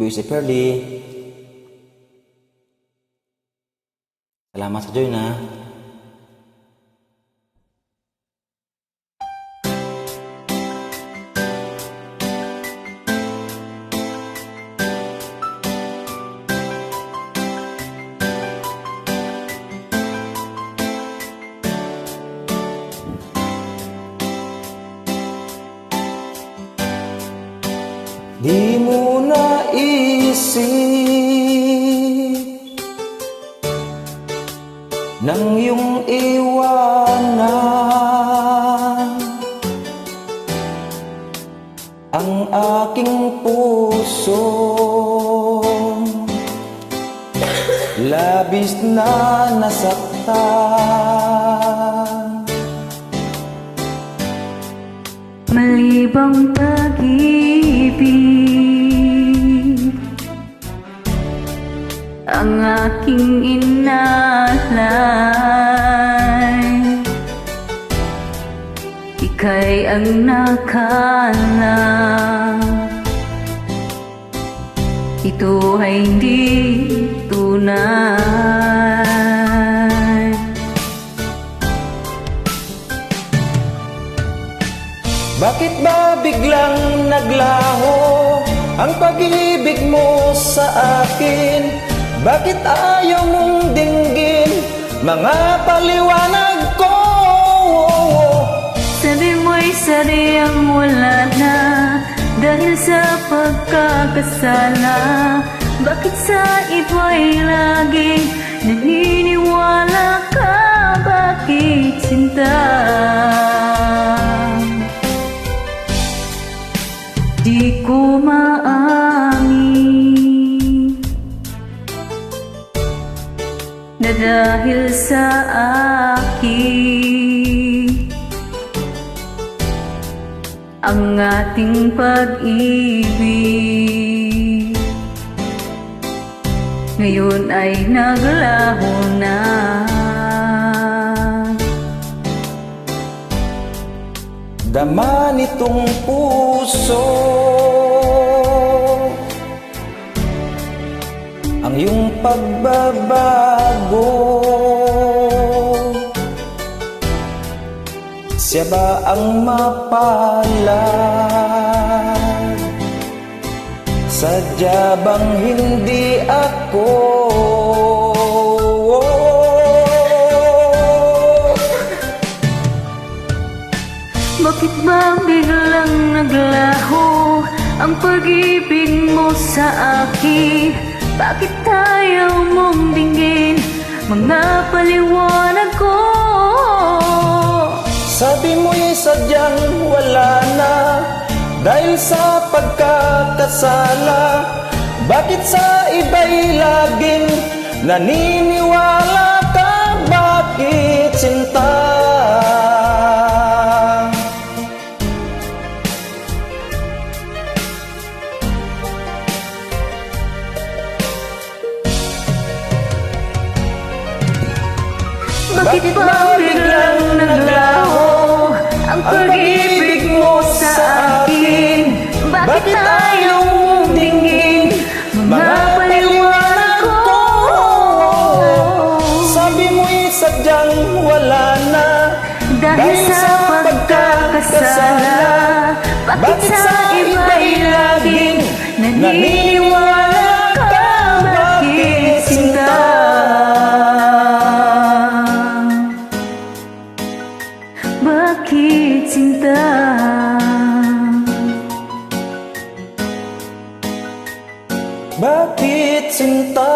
Busy Pearly. Salamat sa join, ha. Di mo naisip nang iyong iwanan ang aking puso, labis na nasaktan. Malibang pag-ibig ang aking inalay, ika'y ang nakala. Ito ay hindi tunay. Bakit ba biglang naglaho ang pag-ibig mo sa akin? Bakit ayaw mong dinggin mga paliwanag ko? Sabi mo'y sadyang wala na dahil sa pagkakasala. Bakit sa iba'y laging naniniwala ka? Bakit sinta? Di ko maamin na dahil sa akin ang ating pag-ibig ngayon ay naglaho na. Dama nitong puso ang iyong pagbabago. Siya ba ang mapalad? Sadya bang hindi ako? Bakit ba biglang naglaho ang pag-ibig mo sa akin? Bakit ayaw mong dinggin mga paliwanag ko? Sabi mo'y sadyang wala na dahil sa pagkakasala. Bakit sa iba'y laging naniniwala ka? Bakit sinta? Bakit ba biglang naglaho ang pag-ibig mo sa akin? Bakit ayaw mong dinggin mga paliwanag ko? Sabi mo'y sadyang wala na Dahil sa pagkakasala. Bakit sa iba'y laging naniniwala ka? Bakit sinta? Bakit sinta? Bakit sinta?